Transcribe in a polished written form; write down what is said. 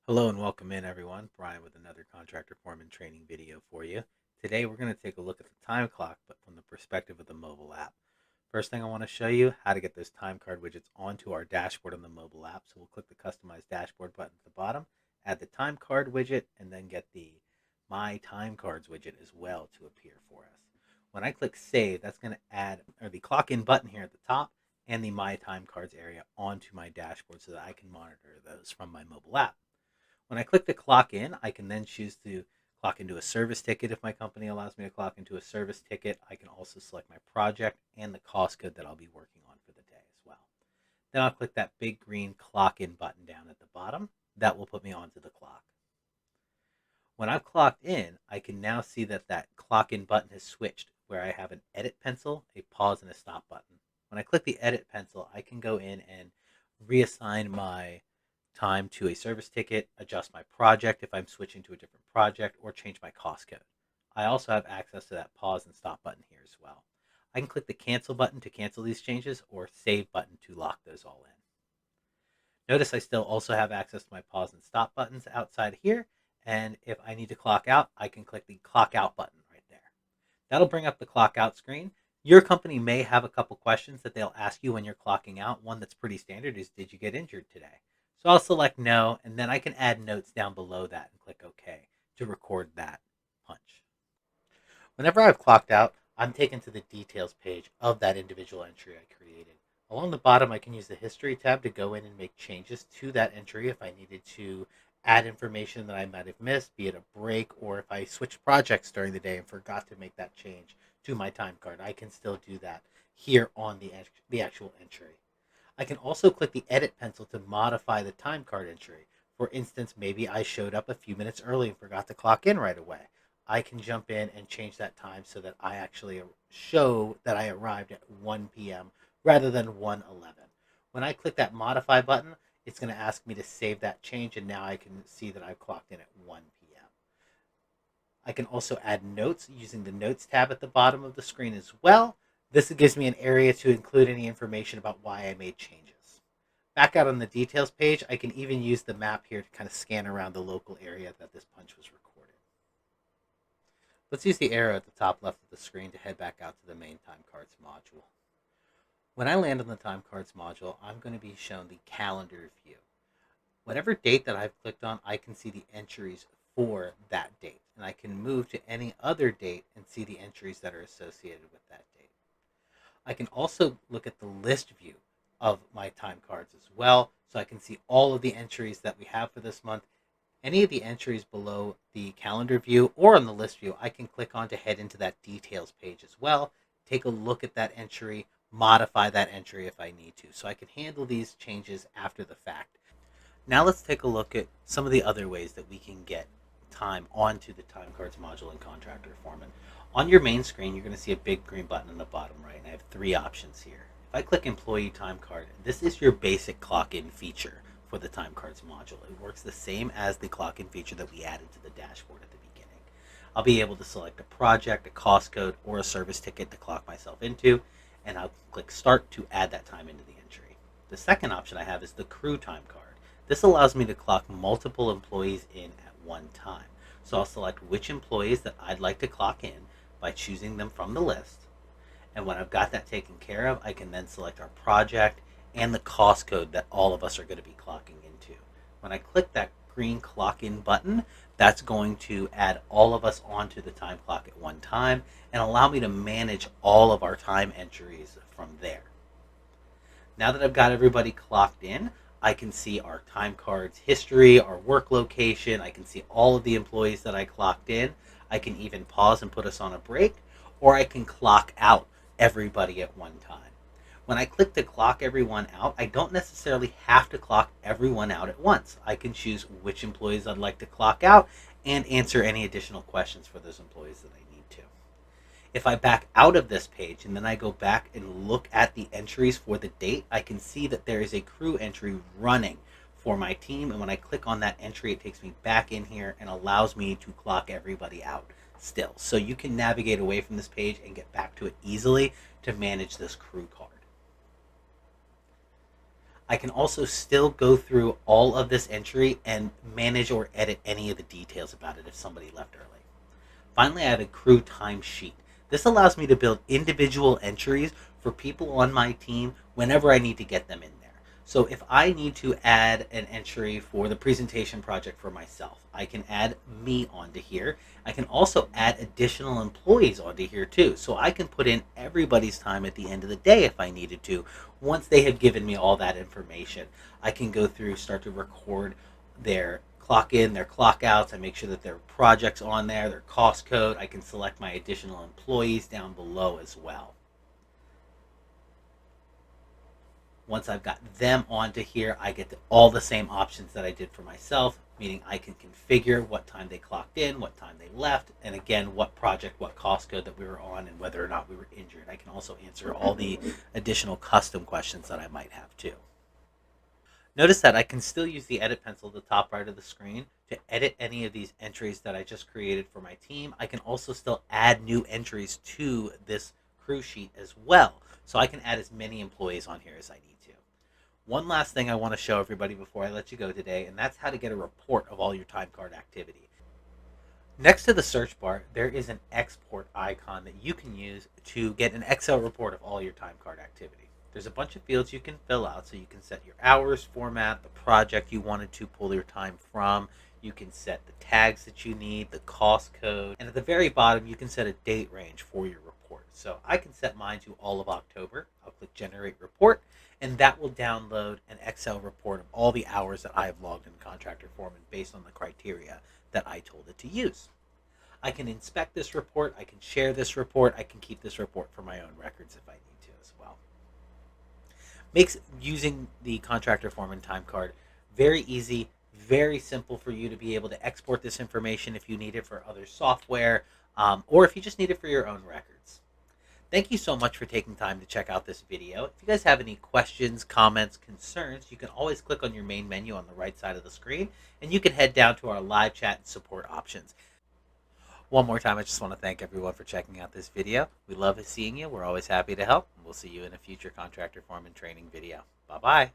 Hello and welcome in everyone. Brian with another Contractor Foreman training video for you. Today we're going to take a look at the time clock, but from the perspective of the mobile app. First thing I want to show you how to get those time card widgets onto our dashboard on the mobile app. So we'll click the Customize Dashboard button at the bottom, add the time card widget, and then get the My Time Cards widget as well to appear for us. When I click Save, that's going to add the clock in button here at the top and the My Time Cards area onto my dashboard so that I can monitor those from my mobile app. When I click the clock in, I can then choose to clock into a service ticket if my company allows me to clock into a service ticket. I can also select my project and the cost code that I'll be working on for the day as well. Then I'll click that big green clock in button down at the bottom. That will put me onto the clock. When I've clocked in, I can now see that that clock in button has switched, where I have an edit pencil, a pause, and a stop button. When I click the edit pencil, I can go in and reassign my time to a service ticket, adjust my project if I'm switching to a different project, or change my cost code. I also have access to that pause and stop button here as well. I can click the cancel button to cancel these changes or save button to lock those all in. Notice I still also have access to my pause and stop buttons outside here, and if I need to clock out, I can click the clock out button right there. That'll bring up the clock out screen. Your company may have a couple questions that they'll ask you when you're clocking out. One that's pretty standard is, did you get injured today? So I'll select no, and then I can add notes down below that and click OK to record that punch. Whenever I've clocked out, I'm taken to the details page of that individual entry I created. Along the bottom, I can use the History tab to go in and make changes to that entry if I needed to add information that I might have missed, be it a break, or if I switched projects during the day and forgot to make that change to my time card. I can still do that here on the actual entry. I can also click the edit pencil to modify the time card entry. For instance, maybe I showed up a few minutes early and forgot to clock in right away. I can jump in and change that time so that I actually show that I arrived at 1 p.m. rather than 1:11. When I click that modify button, it's going to ask me to save that change, and now I can see that I've clocked in at 1 p.m. I can also add notes using the Notes tab at the bottom of the screen as well. This gives me an area to include any information about why I made changes. Back out on the details page, I can even use the map here to kind of scan around the local area that this punch was recorded. Let's use the arrow at the top left of the screen to head back out to the main time cards module. When I land on the time cards module, I'm going to be shown the calendar view. Whatever date that I've clicked on, I can see the entries for that date. And I can move to any other date and see the entries that are associated with that date. I can also look at the list view of my time cards as well, so I can see all of the entries that we have for this month. Any of the entries below the calendar view or on the list view, I can click on to head into that details page as well, take a look at that entry, modify that entry if I need to. So I can handle these changes after the fact. Now let's take a look at some of the other ways that we can get time onto the time cards module in Contractor Foreman. On your main screen, you're going to see a big green button on the bottom right, and I have three options here. If I click Employee Time Card, this is your basic clock-in feature for the time cards module. It works the same as the clock-in feature that we added to the dashboard at the beginning. I'll be able to select a project, a cost code, or a service ticket to clock myself into, and I'll click Start to add that time into the entry. The second option I have is the Crew Time Card. This allows me to clock multiple employees in at one time. So I'll select which employees that I'd like to clock in by choosing them from the list. And when I've got that taken care of, I can then select our project and the cost code that all of us are going to be clocking into. When I click that green clock in button, that's going to add all of us onto the time clock at one time and allow me to manage all of our time entries from there. Now that I've got everybody clocked in, I can see our time cards history, our work location. I can see all of the employees that I clocked in. I can even pause and put us on a break, or I can clock out everybody at one time. When I click to clock everyone out, I don't necessarily have to clock everyone out at once. I can choose which employees I'd like to clock out and answer any additional questions for those employees that I need to. If I back out of this page and then I go back and look at the entries for the date, I can see that there is a crew entry running for my team. And when I click on that entry, it takes me back in here and allows me to clock everybody out still. So you can navigate away from this page and get back to it easily to manage this crew card. I can also still go through all of this entry and manage or edit any of the details about it if somebody left early. Finally, I have a crew timesheet. This allows me to build individual entries for people on my team whenever I need to get them in there. So if I need to add an entry for the presentation project for myself, I can add me onto here. I can also add additional employees onto here too. So I can put in everybody's time at the end of the day if I needed to. Once they have given me all that information, I can go through, start to record their clock in, their clock outs. I make sure that their project's on there, their cost code. I can select my additional employees down below as well. Once I've got them onto here, I get all the same options that I did for myself, meaning I can configure what time they clocked in, what time they left, and again, what project, what cost code that we were on, and whether or not we were injured. I can also answer all the additional custom questions that I might have too. Notice that I can still use the edit pencil at the top right of the screen to edit any of these entries that I just created for my team. I can also still add new entries to this crew sheet as well. So I can add as many employees on here as I need to. One last thing I want to show everybody before I let you go today, and that's how to get a report of all your time card activity. Next to the search bar, there is an export icon that you can use to get an Excel report of all your time card activity. There's a bunch of fields you can fill out, so you can set your hours, format, the project you wanted to pull your time from. You can set the tags that you need, the cost code, and at the very bottom, you can set a date range for your report. So I can set mine to all of October. I'll click Generate Report, and that will download an Excel report of all the hours that I have logged in Contractor Foreman based on the criteria that I told it to use. I can inspect this report, I can share this report, I can keep this report for my own records if I need to as well. Makes using the Contractor Foreman time card very easy, very simple for you to be able to export this information if you need it for other software, or if you just need it for your own records. Thank you so much for taking time to check out this video. If you guys have any questions, comments, concerns, you can always click on your main menu on the right side of the screen, and you can head down to our live chat and support options. One more time, I just want to thank everyone for checking out this video. We love seeing you. We're always happy to help. We'll see you in a future Contractor Foreman training video. Bye-bye.